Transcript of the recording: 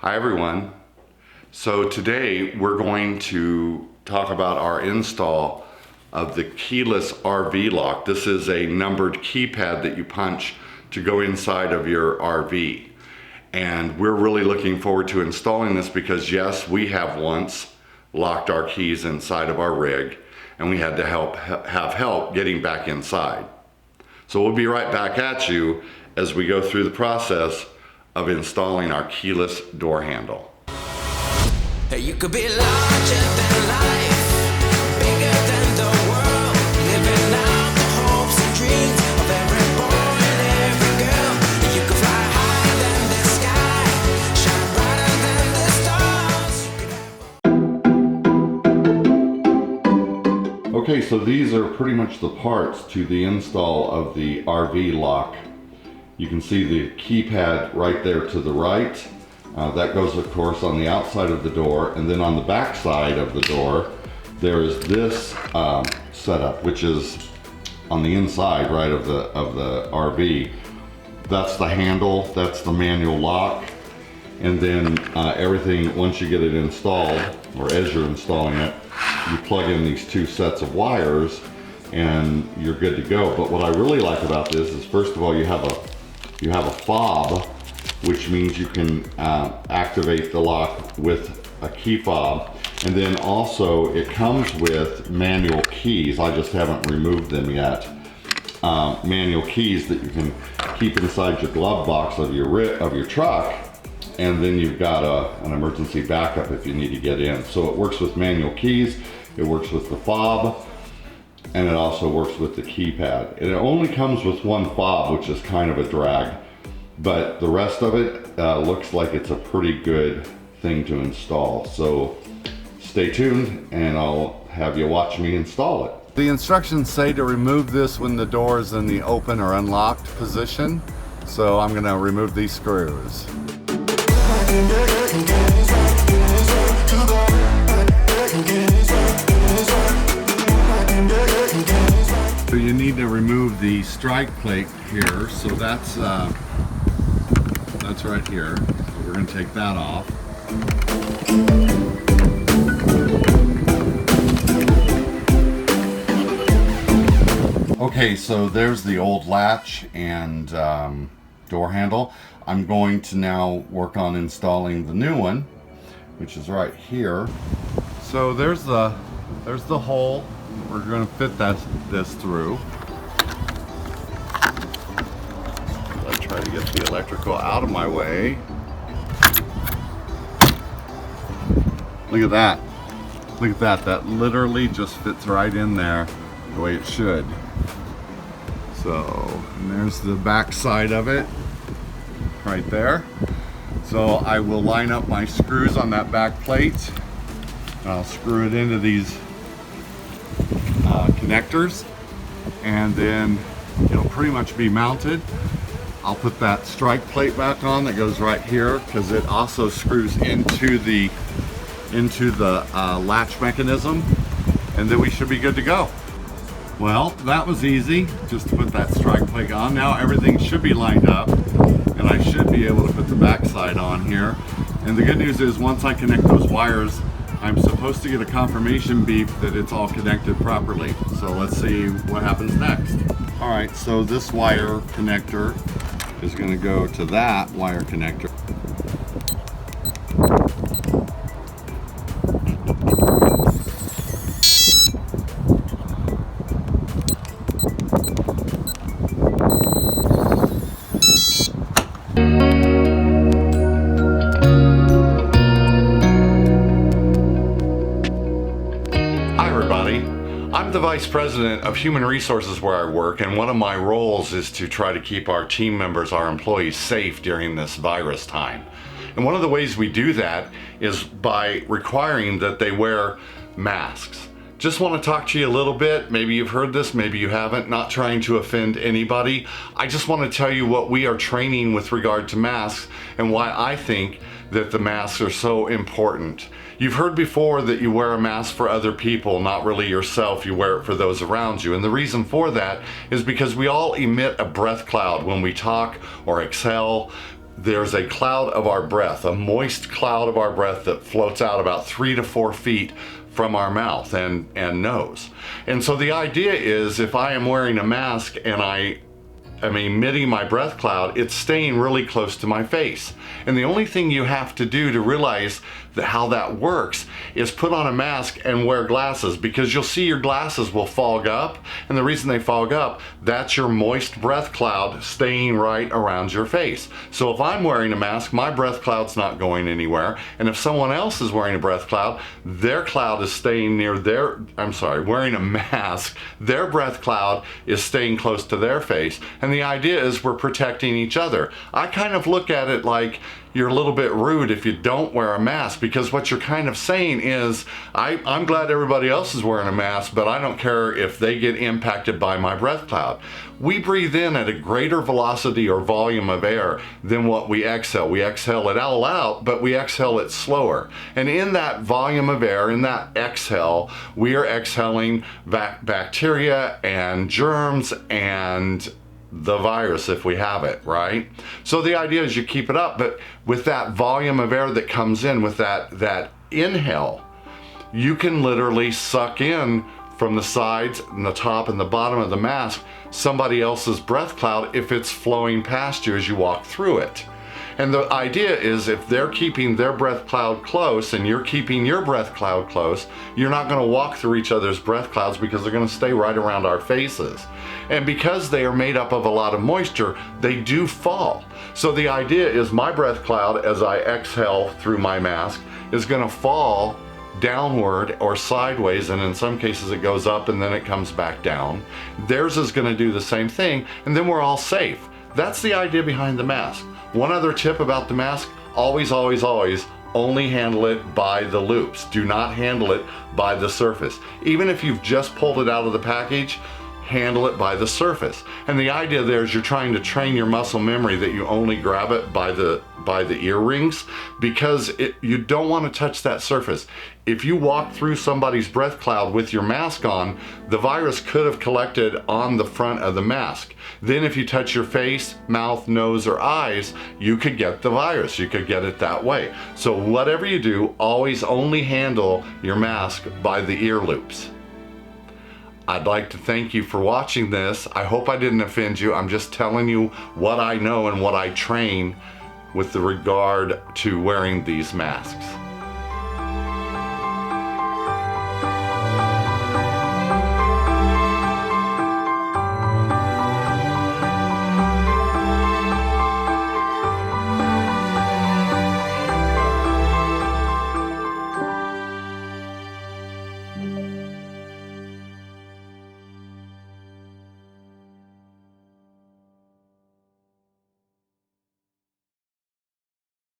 Hi everyone. So today we're going to talk about our install of the keyless RV lock. This is a numbered keypad that you punch to go inside of your RV. And we're really looking forward to installing this because yes, we have once locked our keys inside of our rig and we had to have help getting back inside. So we'll be right back at you as we go through the process of installing our keyless door handle. You could be larger than life, bigger than the world, living out the hopes and dreams of every boy and every girl. You could fly higher than the sky, shine brighter than the stars. Okay, so these are pretty much the parts to the install of the RV lock. You can see the keypad right there to the right. That goes, of course, on the outside of the door, and then on the back side of the door, there is this setup, which is on the inside, right, of the RV. That's the handle, that's the manual lock, and then everything, once you get it installed, or as you're installing it, you plug in these two sets of wires, and you're good to go. But what I really like about this is, first of all, you have a fob, which means you can activate the lock with a key fob. And then also it comes with manual keys. I just haven't removed them yet. Manual keys that you can keep inside your glove box of your truck. And then you've got an emergency backup if you need to get in. So it works with manual keys, it works with the fob, and it also works with the keypad. And it only comes with one fob, which is kind of a drag. But the rest of it looks like it's a pretty good thing to install. So stay tuned and I'll have you watch me install it. The instructions say to remove this when the door is in the open or unlocked position. So I'm gonna remove these screws. So you need to remove the strike plate here. So that's right here. So we're going to take that off. Okay, so there's the old latch and door handle. I'm going to now work on installing the new one, which is right here. So there's the hole we're going to fit this through. Try to get the electrical out of my way. Look at that. Look at that. That literally just fits right in there the way it should. So, and there's the back side of it right there. So I will line up my screws on that back plate. And I'll screw it into these connectors, and then it'll pretty much be mounted. I'll put that strike plate back on that goes right here because it also screws into the latch mechanism, and then we should be good to go. Well, that was easy, just to put that strike plate on. Now everything should be lined up, and I should be able to put the back side on here. And the good news is, once I connect those wires, I'm supposed to get a confirmation beep that it's all connected properly. So let's see what happens next. All right, so this wire connector is going to go to that wire connector. Hi everybody. I'm the Vice President of Human Resources where I work, and one of my roles is to try to keep our team members, our employees, safe during this virus time. And one of the ways we do that is by requiring that they wear masks. Just want to talk to you a little bit. Maybe you've heard this, maybe you haven't, not trying to offend anybody. I just want to tell you what we are training with regard to masks and why I think that the masks are so important. You've heard before that you wear a mask for other people, not really yourself. You wear it for those around you. And the reason for that is because we all emit a breath cloud when we talk or exhale. there's a cloud of our breath, a moist cloud of our breath that floats out about 3 to 4 feet from our mouth and nose. And so the idea is, if I am wearing a mask and I'm emitting my breath cloud, it's staying really close to my face. And the only thing you have to do to realize how that works is put on a mask and wear glasses, because you'll see your glasses will fog up. And the reason they fog up, that's your moist breath cloud staying right around your face. So if I'm wearing a mask, my breath cloud's not going anywhere. And if someone else is wearing a breath cloud, their cloud is staying near wearing a mask, their breath cloud is staying close to their face. And the idea is we're protecting each other. I kind of look at it like you're a little bit rude if you don't wear a mask, because what you're kind of saying is, I'm glad everybody else is wearing a mask, but I don't care if they get impacted by my breath cloud. We breathe in at a greater velocity or volume of air than what we exhale. We exhale it all out, but we exhale it slower. And in that volume of air, in that exhale, we are exhaling bacteria and germs and the virus if we have it, right? So the idea is you keep it up, but with that volume of air that comes in with that inhale, you can literally suck in from the sides and the top and the bottom of the mask somebody else's breath cloud if it's flowing past you as you walk through it. And the idea is, if they're keeping their breath cloud close and you're keeping your breath cloud close, you're not going to walk through each other's breath clouds, because they're going to stay right around our faces. And because they are made up of a lot of moisture, they do fall. So the idea is my breath cloud, as I exhale through my mask, is going to fall downward or sideways, and in some cases it goes up and then it comes back down. Theirs is going to do the same thing, and then we're all safe. That's the idea behind the mask. One other tip about the mask: always, always, always only handle it by the loops. Do not handle it by the surface. Even if you've just pulled it out of the package, handle it by the surface. And the idea there is you're trying to train your muscle memory that you only grab it by the ear rings, because you don't want to touch that surface. If you walk through somebody's breath cloud with your mask on, the virus could have collected on the front of the mask. Then if you touch your face, mouth, nose, or eyes, you could get the virus. You could get it that way. So whatever you do, always only handle your mask by the ear loops. I'd like to thank you for watching this. I hope I didn't offend you. I'm just telling you what I know and what I train with the regard to wearing these masks.